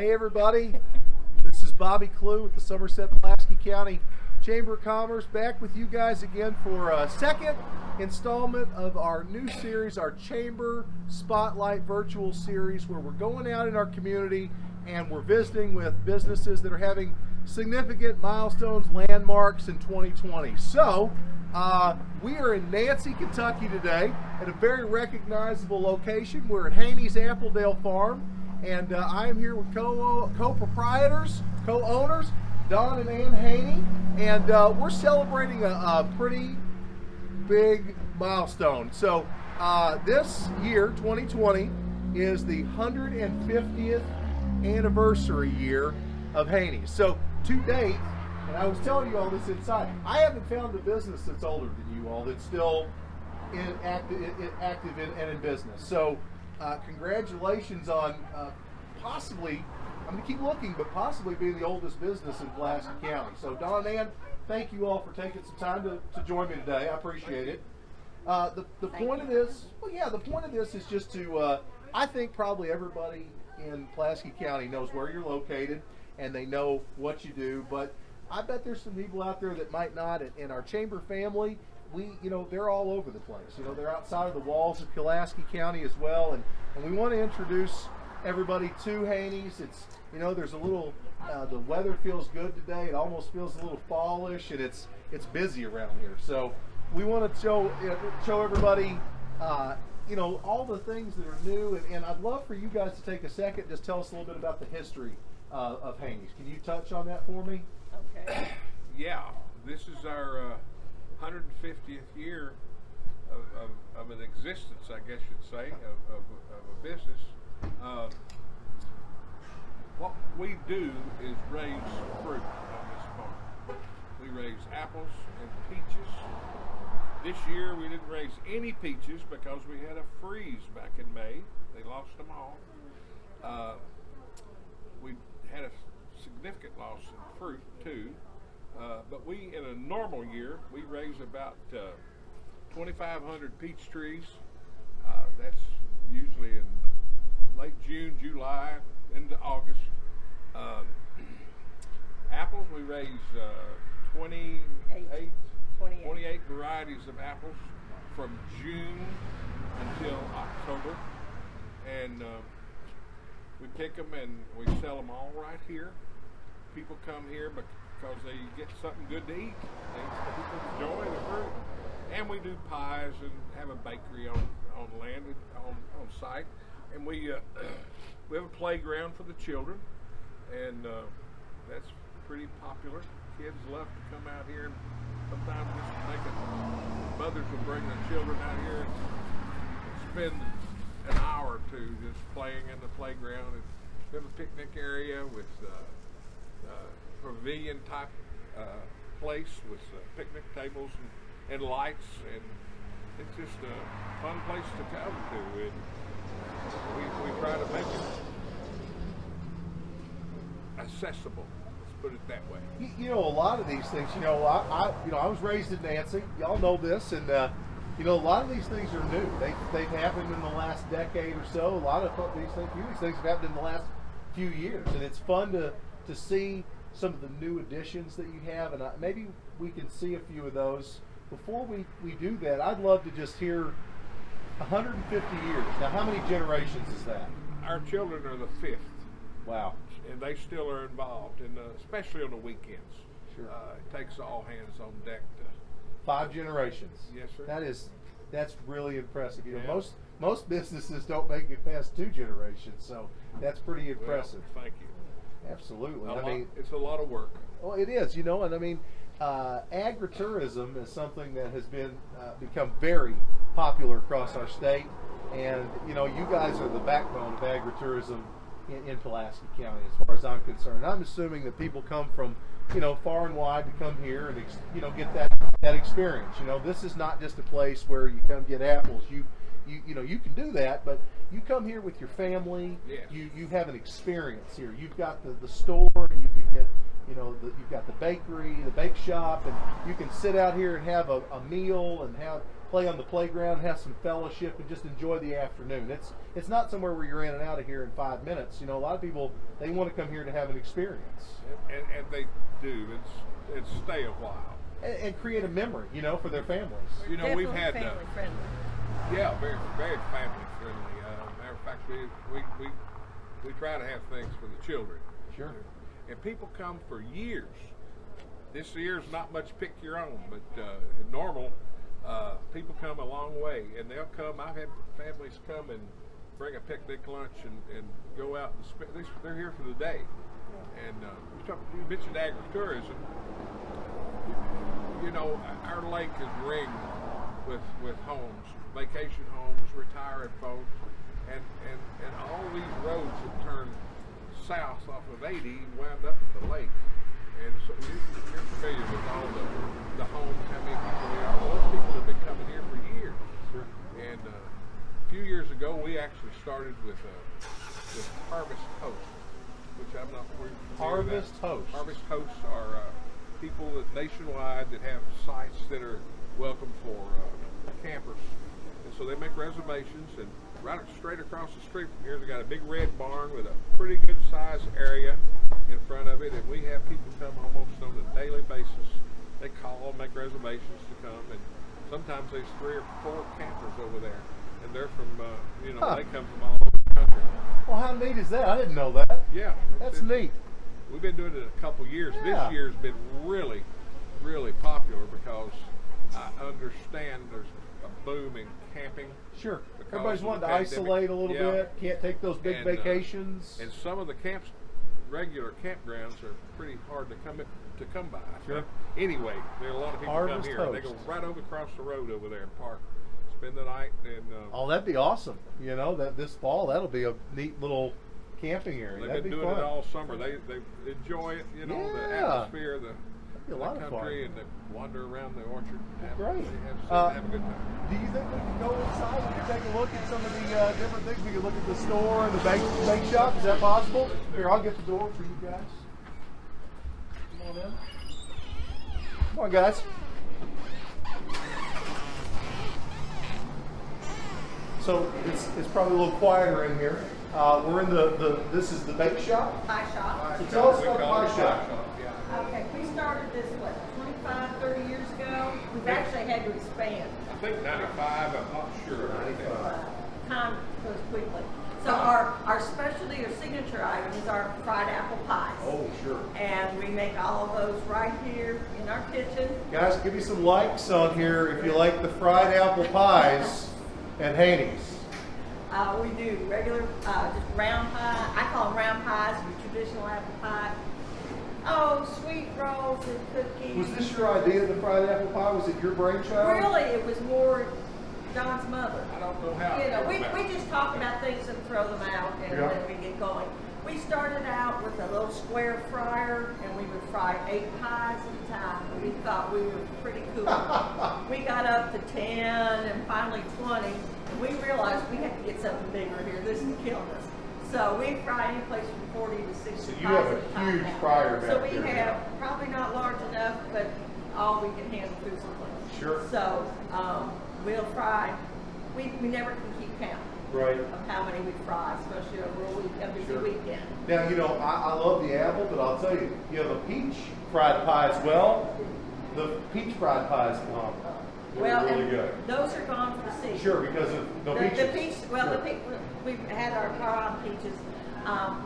Hey everybody, this is Bobby Clue with the Somerset-Pulaski County Chamber of Commerce, back with you guys again for a second installment of our new series, our Chamber Spotlight virtual series, where we're going out in our community and we're visiting with businesses that are having significant milestones, landmarks in 2020. So, we are in Nancy, Kentucky today at a very recognizable location. We're at Haney's Appledale Farm, and I am here with co-proprietors, co-owners, Don and Ann Haney, and we're celebrating a pretty big milestone. So this year, 2020, is the 150th anniversary year of Haneys. So to date, and I was telling you all this inside, I haven't found a business that's older than you all that's still active and in business. So congratulations on possibly, I'm going to keep looking, but possibly being the oldest business in Pulaski County. So Don and Ann, thank you all for taking some time to join me today. I appreciate it. The point of this, the point of this is just to, I think probably everybody in Pulaski County knows where you're located and they know what you do, but I bet there's some people out there that might not. In our chamber family, they're all over the place. They're outside of the walls of Pulaski County as well, and we want to introduce everybody to Haneys. It's, there's a little, the weather feels good today. It almost feels a little fallish, and it's busy around here. So we want to show everybody, all the things that are new, and I'd love for you guys to take a second, just tell us a little bit about the history of Haneys. Can you touch on that for me? Okay. Yeah, this is our 150th year of an existence, I guess you'd say, of a business. What we do is raise fruit on this farm. We raise apples and peaches. This year we didn't raise any peaches because we had a freeze back in May. They lost them all. We had a significant loss in fruit too. But we, in a normal year, we raise about 2,500 peach trees. That's usually in late June, July, into August. Apples, we raise 28 varieties of apples from June until October. And we pick them and we sell them all right here. People come here because they get something good to eat. People enjoy the fruit. And we do pies and have a bakery on land, on site. And we have a playground for the children, and that's pretty popular. Kids love to come out here, and sometimes mothers will bring their children out here and spend an hour or two just playing in the playground. And we have a picnic area with pavilion type place with picnic tables and lights, and it's just a fun place to come to. And we try to make it accessible. Let's put it that way. A lot of these things. I was raised in Nancy. Y'all know this, and a lot of these things are new. They've happened in the last decade or so. A lot of these things have happened in the last few years, and it's fun to see some of the new additions that you have, and maybe we can see a few of those. Before we do that, I'd love to just hear 150 years. Now, how many generations is that? Our children are the 5th. Wow. And they still are involved, and especially on the weekends. Sure. It takes all hands on deck. 5 generations. Yes, sir. That's really impressive. Yeah. Most businesses don't make it past 2 generations, so that's pretty impressive. Well, thank you. Absolutely. It's a lot of work. Well, it is, and agritourism is something that has become very popular across our state, and you guys are the backbone of agritourism in Pulaski County, as far as I'm concerned. I'm assuming that people come from far and wide to come here and get that experience. This is not just a place where you come get apples. You can do that, but you come here with your family. Yes. You have an experience here. You've got the store, and you can get you've got the bakery, the bake shop, and you can sit out here and have a meal and have play on the playground, have some fellowship, and just enjoy the afternoon. It's not somewhere where you're in and out of here in 5 minutes. You know, a lot of people, they want to come here to have an experience. And they do. It's stay a while. And create a memory, you know, for their families. You know, we've had family friendly. yeah, very very family friendly. Matter of fact, we try to have things for the children. Sure. And people come for years. This year's not much pick your own, but normal people come a long way, and they'll come. I've had families come and bring a picnic lunch and go out and spend. They're here for the day. And you mentioned agritourism. You know, our lake is ringed with homes, vacation homes, retired folks, and all these roads that turn south off of 80 wound up at the lake. And so you're familiar with all the homes, how many people there are. Well, those people have been coming here for years. Sure. And a few years ago, we actually started with Harvest Host, which I'm not familiar with. Harvest Host. Harvest Hosts are people that nationwide that have sites that are welcome for campers. And so they make reservations, and right straight across the street from here, they got a big red barn with a pretty good sized area in front of it, and we have people come almost on a daily basis. They call, make reservations to come, and sometimes there's 3 or 4 campers over there, and they're from, they come from all over the country. Well, how neat is that? I didn't know that. Yeah. That's neat. We've been doing it a couple years. Yeah. This year's been really, really popular because I understand there's a boom in camping. Sure. Because Everybody's of the wanting to pandemic. isolate a little Yeah. bit. Can't take those big And, vacations. And some of the regular campgrounds are pretty hard to come by. Sure. Anyway, there are a lot of people Harvest come here. They go Host. right over across the road over there and park, spend the night, and Oh, that'd be awesome. You know, that this fall, that'll be a neat little camping area. they've That'd been be doing fun. it all summer. They enjoy it, the Yeah. atmosphere, the be a lot of country, fun. and they wander around the orchard. Great. Have a good time. Do you think we can go inside and take a look at some of the different things? We can look at the store and the bake shop. Is that possible? Here, I'll get the door for you guys. Come on in. Come on, guys. So it's probably a little quieter in here. We're in this is the bake shop. Pie shop. So tell us We about the call it pie a shop. Yeah. Okay, we started this, 25, 30 years ago? We've actually had to expand. I think 95, I'm not sure. 95. Time goes quickly. So our specialty or signature item is our fried apple pies. Oh, sure. And we make all of those right here in our kitchen. Guys, give me some likes on here if you like the fried apple pies at Haney's. We do regular, just round pie. I call them round pies, your traditional apple pie. Oh, sweet rolls and cookies. Was this your idea, the fried apple pie? Was it your brainchild? Really, it was more Don's mother. I don't know how. You know, we just talk about things and throw them out, and Yeah. then we get going. We started out with a little square fryer, and we would fry 8 pies at a time. We thought we were pretty cool. We got up to 10 and finally 20, and we realized we had to get something bigger here. This is killing us. So we fry any place from 40 to 60 So you pies have at a a time huge now. fryer back So we there have, now. probably not large enough, but all we can handle through someplace. Sure. So we'll fry. We never can keep count Right. of how many we fry, especially over a busy Sure. weekend. Now, you know, I love the apple, but I'll tell you, you have a peach fried pie as well. The peach fried pie is phenomenal. They're Well, really and good. those are gone for the season. Sure, because of no The peaches. peach, well, Sure. the peach, we've had our prime peaches,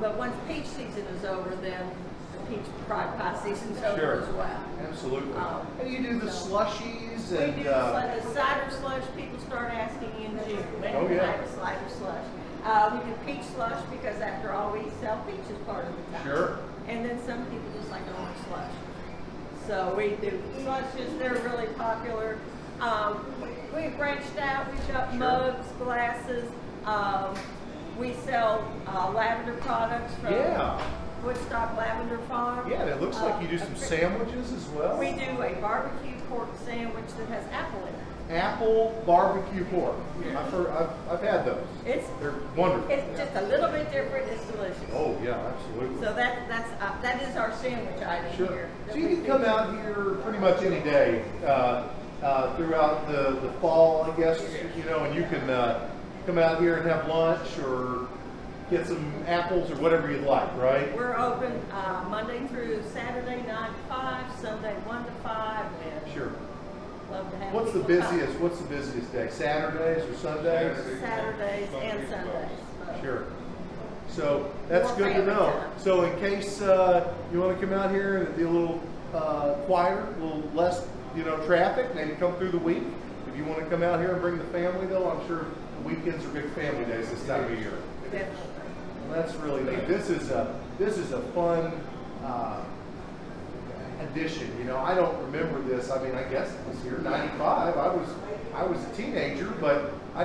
but once peach season is over, then the peach fried pie season's Sure. over as well. Absolutely. And you do the so- slushies We and do the cider slush. People start asking in June. When Oh, can yeah. I have a cider slush? We do peach slush because after all, we sell peaches part of the time. Sure. And then some people just like an orange slush. So we do slushes. They're really popular. We've branched out. We've got Sure. mugs, glasses. We sell lavender products from Yeah. Woodstock Lavender Farm. Yeah, and it looks like you do some sandwiches as well. We do a barbecue pork sandwich that has apple in it. Apple barbecue pork. I've had those. They're wonderful. It's just a little bit different. It's delicious. Oh yeah, absolutely. So that is our sandwich item Sure. here. So you can come out here pretty much any day throughout the fall, I guess, you know, and you can come out here and have lunch or get some apples or whatever you'd like, right? We're open Monday through Saturday, 9 to 5, Sunday 1 to 5. And Sure. love to have What's the people come. busiest? What's the busiest day? Saturdays or Sundays? Saturdays and Sundays. Sure. So that's More good to family know. time. So in case you want to come out here and be a little quieter, a little less, you know, traffic, maybe come through the week. If you want to come out here and bring the family, though, I'm sure the weekends are big family days this time of year. Definitely. Well, that's really neat. This is a fun addition. You know, I don't remember this. I mean, I guess it was here '95. I was a teenager, but I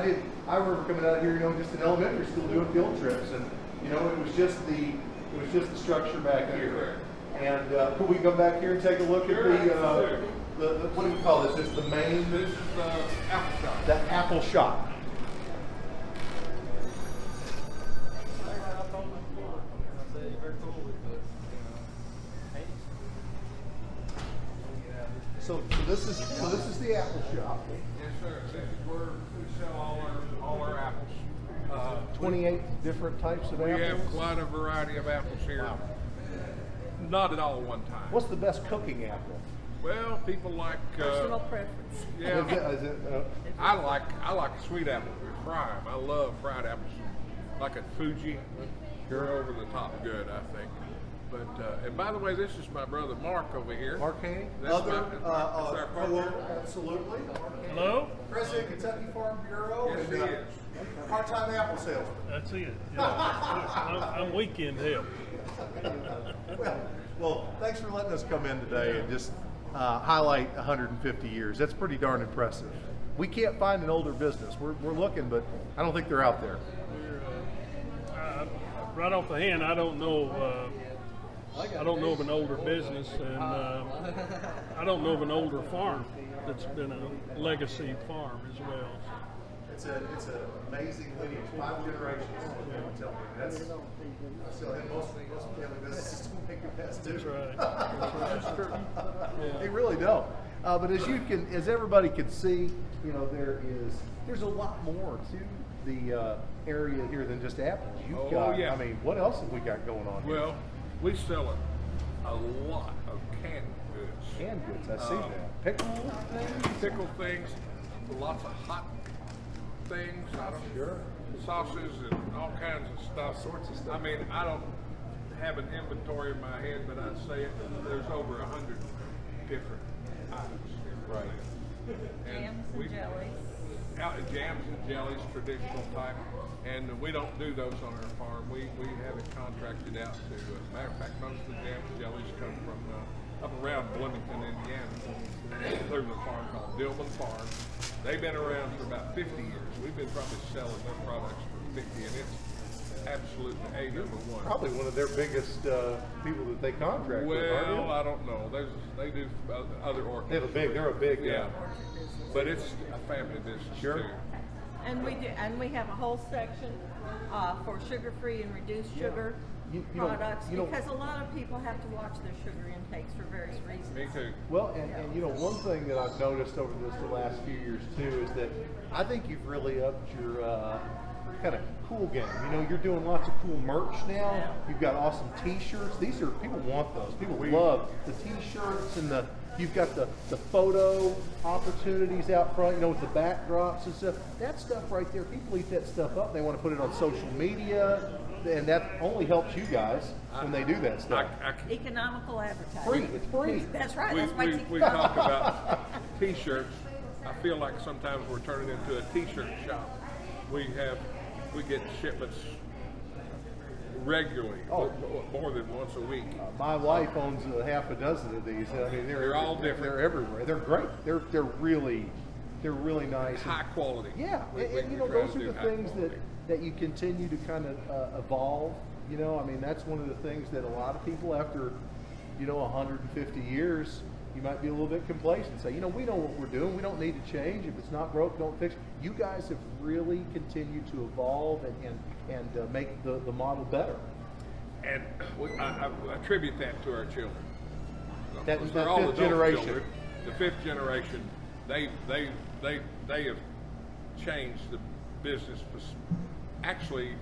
remember coming out here, you know, just in elementary school doing field trips, and you know, it was just the structure back here. And could we come back here and take a look at the what do you call this? This is the main. This is the apple shop. The apple shop. So this is the apple shop. Yes, sir. This is where we sell all our apples. 28 different types of We apples. have quite a variety of apples here. Wow. Not at all at one time. What's the best cooking apple? Well, people like. Personal preference. Yeah. Is it, I like a sweet apple. We fry them. I love fried apples. Like a Fuji. You're over the top good, I think. But and by the way, this is my brother Mark over here. Mark Haney? That's Other that's our partner. absolutely. Hello? President, Kentucky Farm Bureau. Yes, and, he is. Part-time apple salesman. That's it. Yeah. I'm weekend help. Well, thanks for letting us come in today and just highlight 150 years. That's pretty darn impressive. We can't find an older business. We're looking, but I don't think they're out there. Right off the hand, I don't know. I don't know of an older business, and I don't know of an older farm that's been a legacy farm as well. It's an amazing lineage. 5 generations. Tell me. That's still most family businesses don't make it past 2. That's right. That's true. Yeah. They really don't. But as everybody can see, you know, there's a lot more to the area here than just apples. You've got. Yeah. I mean, what else have we got going on here? Well, we sell a lot of canned goods. Canned goods. I see that. Pickle things. Pickle things, lots of hot things. I don't Sure. sauces and all kinds of stuff. All sorts of stuff. I mean, I don't have an inventory in my head, but I'd say there's over 100 different items. Right. Jams and jellies. Jams and jellies, traditional type, and we don't do those on our farm. We have it contracted out to. As a matter of fact, most of the jams and jellies come from up around Bloomington, Indiana. There's a farm called Dillman Farm. They've been around for about 50 years. We've been probably selling their products for 50, and it's absolutely #1. Probably one of their biggest people that they contract with, aren't Well, you? I don't know. They do other orchids. They're a big, Yeah. But it's a family business Sure. too. And we have a whole section for sugar-free and reduced sugar You know- products you know- because a lot of people have to watch their sugar intakes for various reasons. Me too. Well, and you know, one thing that I've noticed over the last few years too is that I think you've really upped your kind of cool game. You know, you're doing lots of cool merch now. You've got awesome T-shirts. These are people want those. People love the T-shirts and you've got the photo opportunities out front. You know, with the backdrops and stuff. That stuff right there. People eat that stuff up. They want to put it on social media, and that only helps you guys when they do that stuff. Economical advertising. Free. It's free. That's right. We, That's why we talk about T-shirts. I feel like sometimes we're turning into a T-shirt shop. We get shipments regularly, more than once a week. My wife owns a half a dozen of these. I mean, They're all different. They're everywhere. They're great. They're really nice. High quality. Yeah, and you know, try to those are do the high things quality. that you continue to kind of evolve. You know, I mean, that's one of the things that a lot of people after, you know, 150 years, you might be a little bit complacent. Say, you know, we know what we're doing. We don't need to change. If it's not broke, don't fix it. You guys have really continued to evolve and make the model better. And I attribute that to our children. That They're all fifth adult generation. children. The 5th generation they have changed the business. Actually,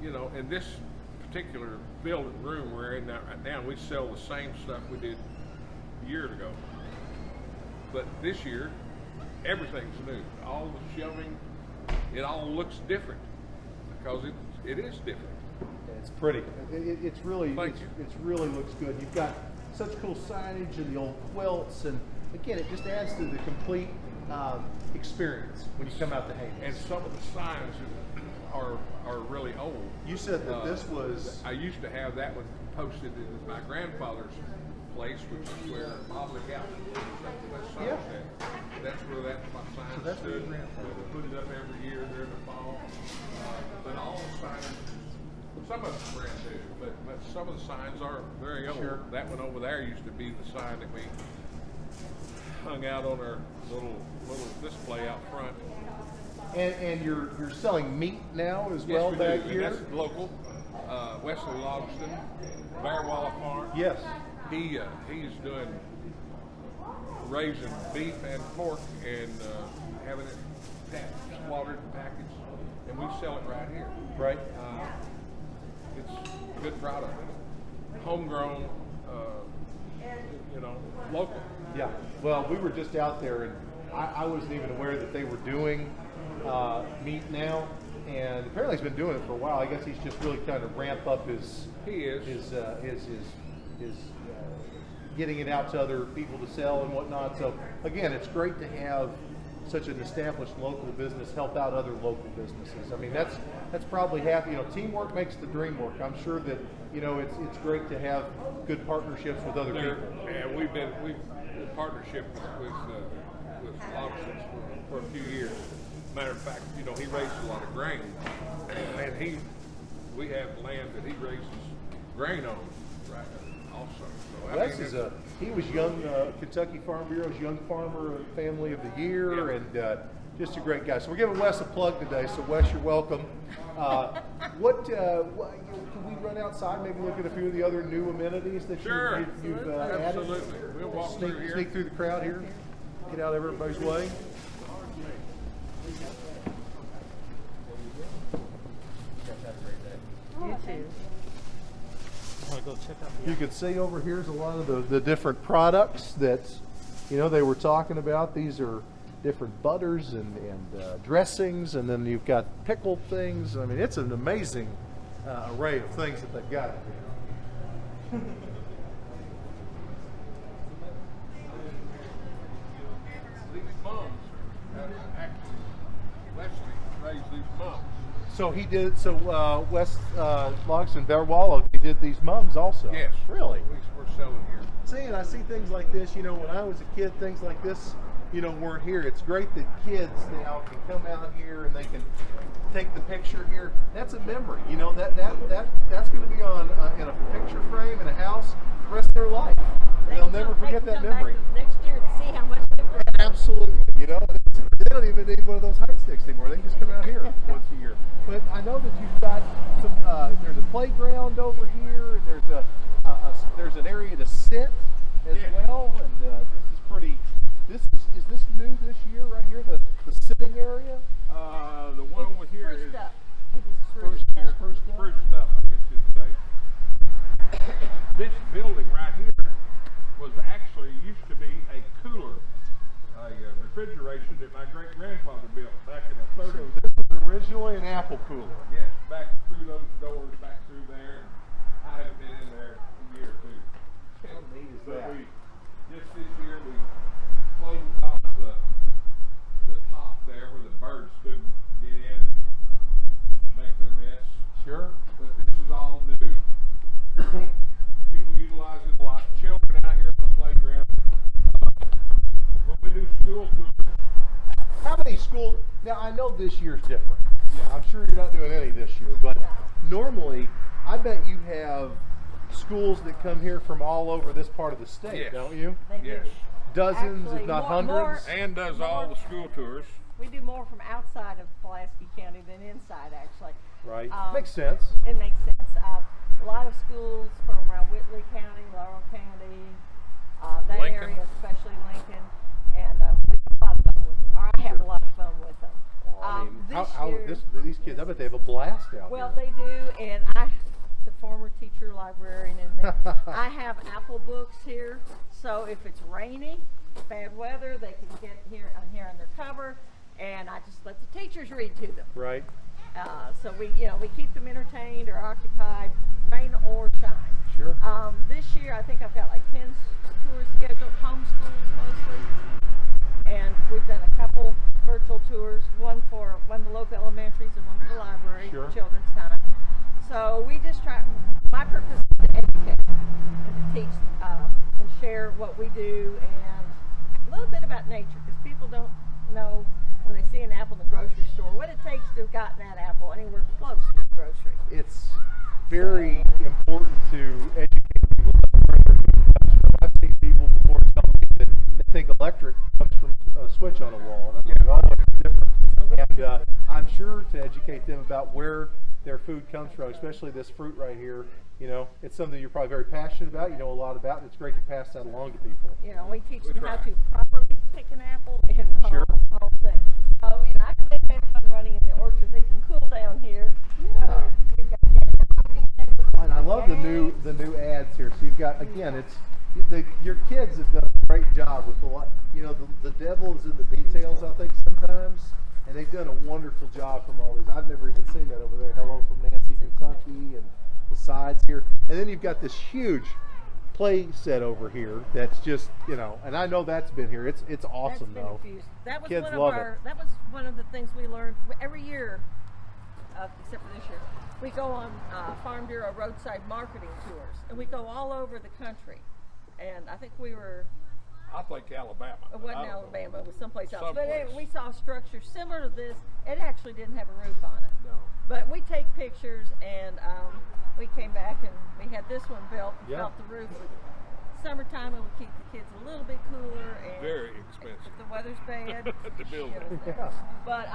you know, in this particular building room we're in right now, we sell the same stuff we did years ago. But this year, everything's new. All the shelving, it all looks different because it is different. It's pretty. It's really, Thank you. It's really looks good. You've got such cool signage and the old quilts, and again, it just adds to the complete experience when you come out to Haneys. And some of the signs are really old. You said that this was. I used to have that one posted in my grandfather's place, which is where Public House is, West Somerset. That's where my sign So that's where stood. your grandfather- We put it up every year during the fall. But all the signs, some of it's brand new, but some of the signs are very old. Sure. That one over there used to be the sign that we hung out on our little display out front. And you're selling meat now as Yes, well we back do. here. And that's local. Wesley Logston, Bearwalla Farm. Yes. He's doing raising beef and pork and having it slaughtered and packaged, and we sell it right here. Right. It's a good product, homegrown, you know, local. Yeah. Well, we were just out there, and I wasn't even aware that they were doing meat now. And apparently he's been doing it for a while. I guess he's just really trying to ramp up his getting it out to other people to sell and whatnot. So again, it's great to have such an established local business help out other local businesses. I mean, that's probably half. You know, teamwork makes the dream work. I'm sure that it's great to have good partnerships with other people. And we've in partnership with Logston's for a few years. Matter of fact, he raises a lot of grain, and we have land that he raises grain on, right? Also, so he was young Kentucky Farm Bureau's Young Farmer Family of the Year, and just a great guy. So we're giving Wes a plug today. So Wes, you're welcome. Can we run outside, maybe look at a few of the other new amenities that you've added? Absolutely. We'll walk through here. Sneak through the crowd here. Get out of everybody's way. You too. You can see over here is a lot of the different products that they were talking about. These are different butters and dressings, and then you've got pickled things. I mean, it's an amazing array of things that they've got. These mums, actually, Leslie raised these mums. So he did. So West Logston, Bearwalla, he did these mums also. Yes. Really? We're selling here. See, and I see things like this. When I was a kid, things like this, weren't here. It's great that kids now can come out here and they can take the picture here. That's a memory. That's going to be on in a picture frame in a house the rest of their life. They'll never forget that memory. Next year to see how much they've grown. Absolutely. They don't even need one of those height sticks anymore. They can just come out here once a year. But I know that you've got some. There's a playground over here, and there's an area to sit as well. And this is pretty. Is this new this year right here? The sitting area. The one over here is Spruced up. It is spruced up. spruced up, I guess you'd say. This building right here used to be a cooler, a refrigeration that my great-grandfather built back in the 30s. So this was originally an apple cooler. Yes, back through those doors, back through there. I haven't been in there a year or two. How neat is But that? this year we closed off the top there where the birds couldn't get in and make their mess. Sure. But this is all new. People utilize it a lot. Children out here on the playground. When we do school tours, How many schools? Now I know this year's different. Yeah, I'm sure you're not doing any this year, but normally I bet you have schools that come here from all over this part of the state, Yes. don't you? They do. yes, Dozens, Actually, if not more- hundreds. and does all the school tours. We do more from outside of Pulaski County than inside, actually. Right. Makes sense. It makes sense. A lot of schools from around Whitley County, Laurel County, that Lincoln. area, especially Lincoln, and we have a lot of I bet they have a blast out Well, there. they do, and the former teacher librarian in me, I have apple books here. So if it's rainy, bad weather, they can get here under cover, and I just let the teachers read to them. Right. So we keep them entertained or occupied, rain or shine. Sure. This year, I think I've got like 10 tours scheduled, homeschools mostly, and we've done a couple virtual tours, one for one of the local elementaries and one for the library, Sure. children's time. So we just try. My purpose is to educate and to teach and share what we do and a little bit about nature, because people don't know when they see an apple in the grocery store what it takes to have gotten that apple anywhere close to the grocery. It's very important to educate people about where their food comes from. I've seen people before tell me that they think electric comes from a switch on a wall, and I'm like, oh, it's different. And I'm sure to educate them about where their food comes from, especially this fruit right here. You know, it's something you're probably very passionate about. You know a lot about, and it's great to pass that along to people. You know, we teach We them try. how to properly pick an apple and the Sure. whole thing. So, you know, after they've had fun running in the orchard, they can cool down here. Yeah. We've got And I love the new ads here. So you've got, again, your kids have done a great job with the devil is in the details, I think, sometimes, and they've done a wonderful job from all these. I've never even seen that over there. Hello from Nancy, Kentucky, and the sides here, and then you've got this huge play set over here that's just, and I know that's been here. It's awesome That's been though. infused. That was Kids one of love our. it. That was one of the things we learned every year, except for this year. We go on Farm Bureau roadside marketing tours, and we go all over the country. And I think we were. I think Alabama. It but wasn't I don't know. Alabama. It was someplace else. But Someplace. we saw a structure similar to this. It actually didn't have a roof on it. No. But we take pictures, and we came back and we had this one built and Yeah. felt the roof. Summertime, it would keep the kids a little bit cooler. And Very expensive. if the weather's bad. To build it. Yeah. But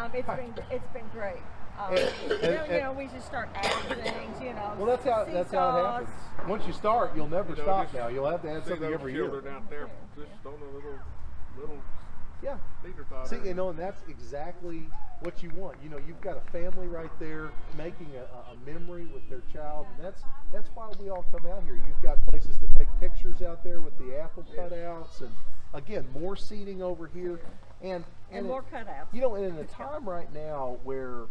it's been great. We just start adding things. Well, that's how it seesaws. happens. Once you start, you'll never You know, stop. just Now you'll have to add See something those every year. children out there just on a little Yeah. theater thought. See, and that's exactly what you want. You've got a family right there making a memory with their child, and that's why we all come out here. You've got places to take pictures out there with the apple cutouts, and again, more seating over here, and more cutouts. And in a time right now where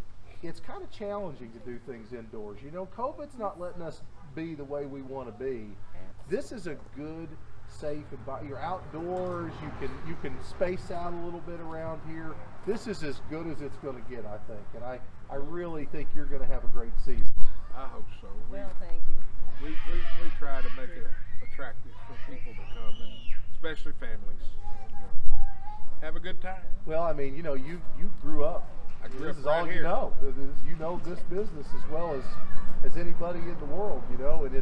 it's kind of challenging to do things indoors. COVID's not letting us be the way we want to be. This is a good, safe environment. You're outdoors. You can space out a little bit around here. This is as good as it's going to get, I think. And I really think you're going to have a great season. I hope so. Well, thank you. We try to make it attractive for people to come, and especially families, and have a good time. Well, I mean, you grew up. I grew This up is right all here. you know. You know this business as well as anybody in the world. And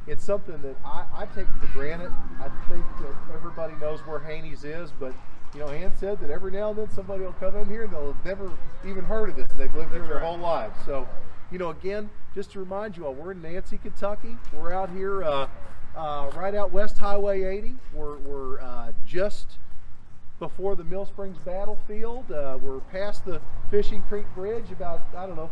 it's something that I take for granted. I think that everybody knows where Haney's is, but Ann said that every now and then somebody will come in here and they'll have never even heard of this, and they've lived here their whole lives. So, again, just to remind you all, we're in Nancy, Kentucky. We're out here right out West Highway 80. We're just before the Mill Springs battlefield. We're past the Fishing Creek Bridge, about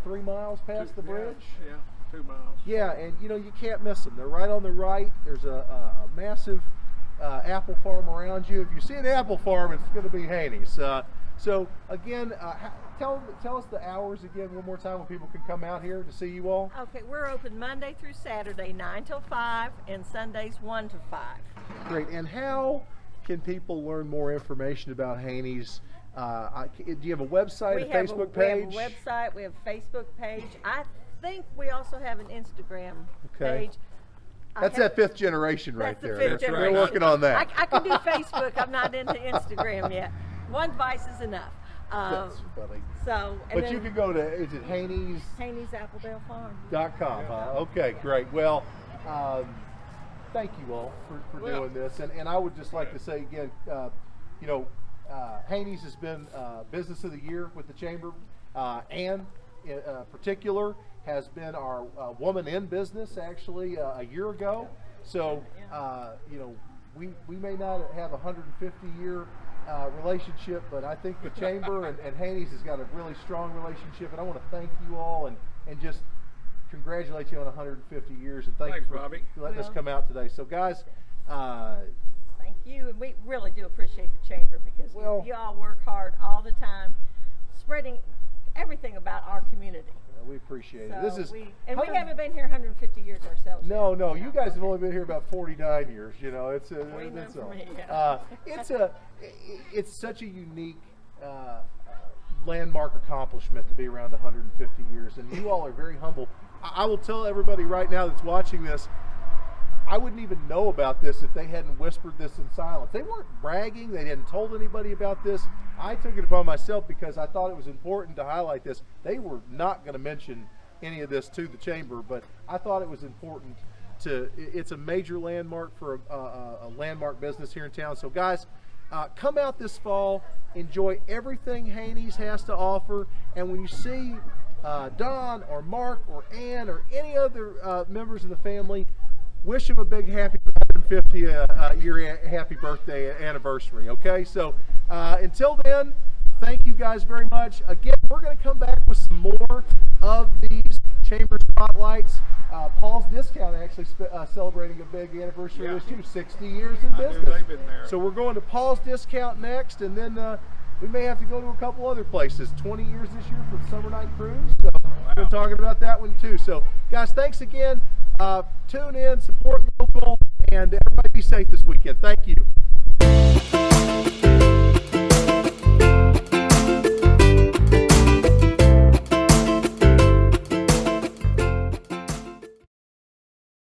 3 miles past the bridge. Yeah, 2 miles. Yeah, and you can't miss them. They're right on the right. There's a massive apple farm around you. If you see an apple farm, it's going to be Haney's. So again, tell us the hours again one more time when people can come out here to see you all. Okay, we're open Monday through Saturday, 9 till 5, and Sundays 1 to 5. Great. And how can people learn more information about Haney's? Do you have a website, Facebook page? We have a website, we have a Facebook page. I think we also have an Instagram Okay. page. That's that fifth generation right That's the there. fifth That's right. generation. We're working on that. I can do Facebook. I'm not into Instagram yet. One device is enough. That's funny. So, and But then you can go to, is it Haney's? Haney's Appledale Farm. .com. Okay, great. Well, thank you all for doing this. And I would just like to say again, Haney's has been Business of the Year with the Chamber. Ann, in particular, has been our woman in business actually a year ago. So, we may not have a 150-year relationship, but I think the Chamber and Haneys has got a really strong relationship, and I want to thank you all and just congratulate you on 150 years, and thanks Thanks, for Bobby. letting us come out today. So, guys, Thank you, and we really do appreciate the Chamber because Well- you all work hard all the time, spreading everything about our community. we appreciate So it. This is we 100 haven't been here 150 years ourselves. No, yet. no, you guys have only been here about 49 years. You know, it's a, Way that's more all. for me, yeah. It's such a unique landmark accomplishment to be around 150 years, and you all are very humble. I will tell everybody right now that's watching this, I wouldn't even know about this if they hadn't whispered this in silence. They weren't bragging. They hadn't told anybody about this. I took it upon myself because I thought it was important to highlight this. They were not going to mention any of this to the Chamber, but I thought it was important to. It's a major landmark for a landmark business here in town. So, guys, come out this fall, enjoy everything Haneys has to offer, and when you see Don or Mark or Ann or any other members of the family, wish them a big happy 150 year happy birthday anniversary. Okay, so until then, thank you guys very much. Again, we're going to come back with some more of these Chamber spotlights. Paul's Discount actually celebrating a big anniversary this too, 60 years in I knew business. they've been there. So we're going to Paul's Discount next, and then we may have to go to a couple other places. 20 years this year for the Summer Night Cruise. So we've been talking about that one too. So guys, thanks again. Tune in, support local, and everybody be safe this weekend. Thank you.